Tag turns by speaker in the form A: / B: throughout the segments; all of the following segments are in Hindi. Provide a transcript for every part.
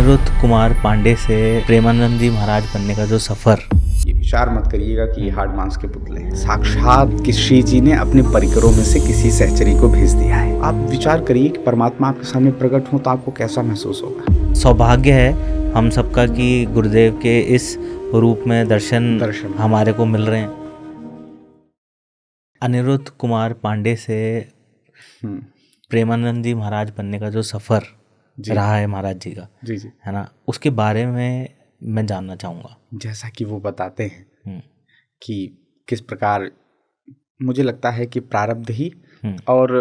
A: अनिरुद्ध कुमार पांडे से प्रेमानंद जी महाराज बनने का जो सफ़र।
B: ये विचार मत करिएगा कि ये हार्ड मांस के पुतले हैं। साक्षात श्री जी ने अपने परिकरों में से किसी सहचरी को भेज दिया है। आप विचार करिए कि परमात्मा आपके सामने प्रकट हो तो आपको कैसा महसूस होगा।
A: सौभाग्य है हम सबका कि गुरुदेव के इस रूप में दर्शन हमारे को मिल रहे हैं। अनिरुद्ध कुमार पांडे से प्रेमानंद जी महाराज बनने का जो सफ़र रहा है महाराज जी का,
B: जी
A: है ना, उसके बारे में मैं जानना चाहूँगा।
B: जैसा कि वो बताते हैं कि किस प्रकार मुझे लगता है कि प्रारब्ध ही और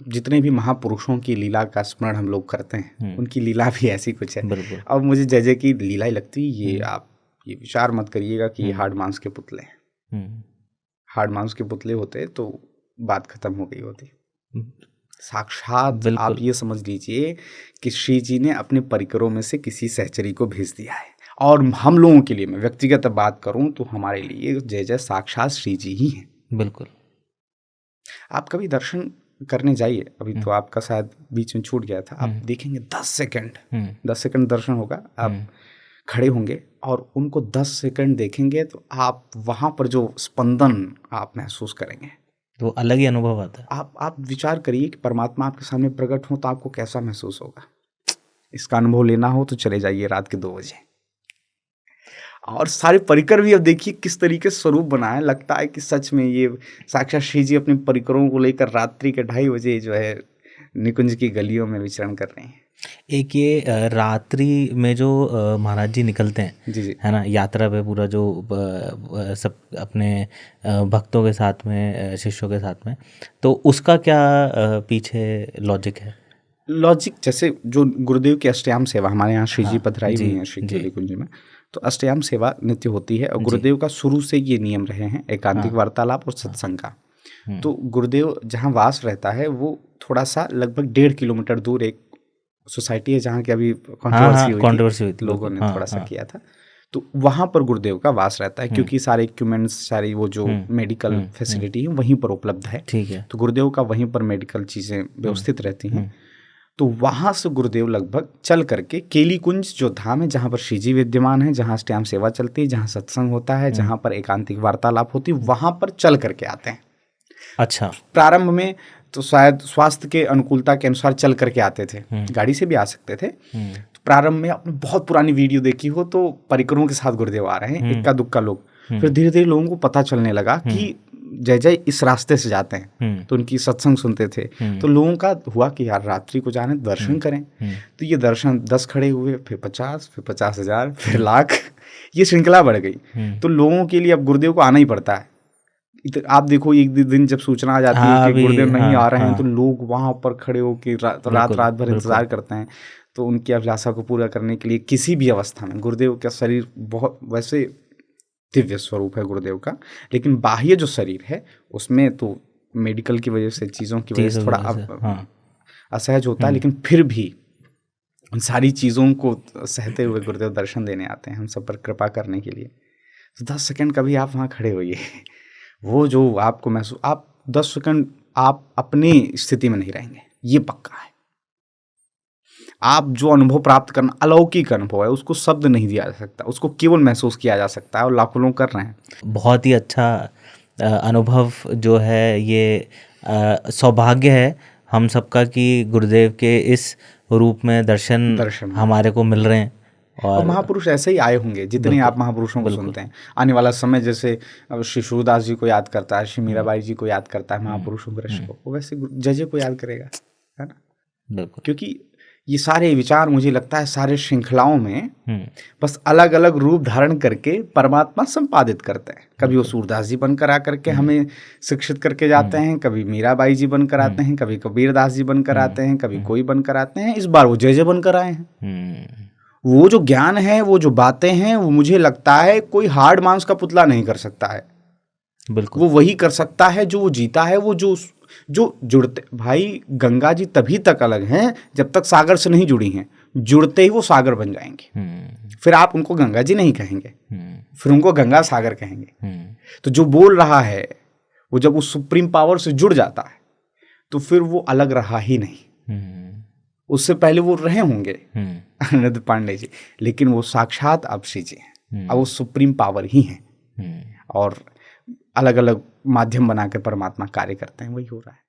B: जितने भी महापुरुषों की लीला का स्मरण हम लोग करते हैं उनकी लीला भी ऐसी कुछ है। अब मुझे जय की लीला ही लगती है। ये आप ये विचार मत करिएगा कि ये हार्ड मांस के पुतले हैं। हार्ड मांस के पुतले होते तो बात खत्म हो गई होती। साक्षात आप ये समझ लीजिए कि श्री जी ने अपने परिकरों में से किसी सहचरी को भेज दिया है। और हम लोगों के लिए, मैं व्यक्तिगत बात करूं तो हमारे लिए जय साक्षात श्री जी ही हैं।
A: बिल्कुल।
B: आप कभी दर्शन करने जाइए, अभी तो आपका शायद बीच में छूट गया था, आप देखेंगे 10 सेकंड दर्शन होगा। आप खड़े होंगे और उनको 10 सेकंड देखेंगे तो आप वहाँ पर जो स्पंदन आप महसूस करेंगे
A: तो अलग ही अनुभव आता है।
B: आप विचार करिए कि परमात्मा आपके सामने प्रकट हो तो आपको कैसा महसूस होगा। इसका अनुभव लेना हो तो चले जाइए रात के 2 बजे। और सारे परिकर भी अब देखिए किस तरीके स्वरूप बनाए। लगता है कि सच में ये साक्षात श्री जी अपने परिकरों को लेकर रात्रि के 2:30 बजे जो है निकुंज की गलियों में विचरण कर रहे हैं।
A: एक ये रात्रि में जो महाराज जी निकलते हैं,
B: जी,
A: है ना, यात्रा पे पूरा जो सब अपने भक्तों के साथ में, शिष्यों के साथ में, तो उसका क्या पीछे लॉजिक है?
B: लॉजिक जैसे जो गुरुदेव की अष्टयाम सेवा हमारे यहाँ श्री जी पधराई हुई है श्री केली कुंज में, तो अष्टयाम सेवा नित्य होती है। और गुरुदेव का शुरू से ये नियम रहे हैं एकांतिक वार्तालाप और सत्संग का। तो गुरुदेव जहाँ वास रहता है वो थोड़ा सा लगभग 1.5 किलोमीटर दूर एक सोसाइटी है जहाँ की अभी कंट्रोवर्सी हुई थी, लोगों ने थोड़ा सा किया था। तो वहाँ पर गुरुदेव का वास रहता है क्योंकि सारे इक्विपमेंट्स, सारी वो जो मेडिकल फैसिलिटी है वहीं पर उपलब्ध है।
A: ठीक है।
B: तो गुरुदेव का वहीं पर मेडिकल चीज़ें व्यवस्थित रहती हैं। तो वहाँ से गुरुदेव लगभग चल करके केली कुंज जो धाम है जहाँ पर श्री जी विद्यमान है, जहाँ अष्टयाम सेवा चलती है, जहाँ सत्संग होता है, जहाँ पर एकांतिक वार्तालाप होती है, वहाँ पर चल करके आते हैं।
A: अच्छा।
B: प्रारंभ में तो शायद स्वास्थ्य के अनुकूलता के अनुसार चल करके आते थे, गाड़ी से भी आ सकते थे। तो प्रारंभ में आपने बहुत पुरानी वीडियो देखी हो तो परिकरों के साथ गुरुदेव आ रहे हैं, इक्का दुक्का लोग। फिर धीरे धीरे लोगों को पता चलने लगा कि जय इस रास्ते से जाते हैं, तो उनकी सत्संग सुनते थे। तो लोगों का हुआ कि यार रात्रि को जाने दर्शन करें। तो ये दर्शन 10 खड़े हुए, फिर 50, फिर 50,000, फिर लाख, ये श्रृंखला बढ़ गई। तो लोगों के लिए अब गुरुदेव को आना ही पड़ता है। आप देखो एक दिन जब सूचना आ जाती है कि गुरुदेव नहीं आ रहे हैं तो लोग वहाँ पर खड़े होकर रात भर इंतजार करते हैं। तो उनकी अभिलाषा को पूरा करने के लिए किसी भी अवस्था में गुरुदेव का शरीर बहुत वैसे दिव्य स्वरूप है गुरुदेव का, लेकिन बाह्य जो शरीर है उसमें तो मेडिकल की वजह से, चीज़ों की वजह से थोड़ा असहज होता है। लेकिन फिर भी उन सारी चीज़ों को सहते हुए गुरुदेव दर्शन देने आते हैं हम सब पर कृपा करने के लिए। तो 10 सेकंड कभी आप वहाँ खड़े होइए, वो जो आपको महसूस, आप 10 सेकंड आप अपनी स्थिति में नहीं रहेंगे, ये पक्का है। आप जो अनुभव प्राप्त करना अलौकिक अनुभव है, उसको शब्द नहीं दिया जा सकता, उसको केवल महसूस किया जा सकता है और लाखों लोग कर रहे हैं। बहुत
A: ही अच्छा अनुभव जो है ये सौभाग्य है हम सबका कि गुरुदेव के इस रूप में दर्शन हमारे को मिल रहे हैं।
B: और महापुरुष ऐसे ही आए होंगे जितने आप महापुरुषों को सुनते हैं। आने वाला समय जैसे श्री सूरदास जी को याद करता है, श्री मीराबाई जी को याद करता है, महापुरुषों के रश को, वैसे जय को याद करेगा, है ना।
A: बिल्कुल।
B: क्योंकि ये सारे विचार मुझे लगता है सारे श्रृंखलाओं में बस अलग अलग रूप धारण करके परमात्मा संपादित करते हैं। कभी वो सूरदास जी बनकर आकर के हमें शिक्षित करके जाते हैं, कभी मीराबाई जी बनकर आते हैं, कभी कबीरदास जी बनकर आते हैं, कभी कोई बनकर आते हैं। इस बार वो जय बनकर आए हैं। वो जो ज्ञान है, वो जो बातें हैं, वो मुझे लगता है कोई हार्ड मांस का पुतला नहीं कर सकता है।
A: बिल्कुल।
B: वो वही कर सकता है जो वो जीता है, वो जो जुड़ते। भाई गंगा जी तभी तक अलग हैं जब तक सागर से नहीं जुड़ी हैं। जुड़ते ही वो सागर बन जाएंगे। फिर आप उनको गंगा जी नहीं कहेंगे, फिर उनको गंगा सागर कहेंगे। तो जो बोल रहा है वो जब उस सुप्रीम पावर से जुड़ जाता है तो फिर वो अलग रहा ही नहीं। उससे पहले वो रहे होंगे अनिरुद्ध पांडे जी, लेकिन वो साक्षात अब श्री जी हैं, अब वो सुप्रीम पावर ही हैं और अलग अलग माध्यम बनाकर परमात्मा कार्य करते हैं, वही हो रहा है।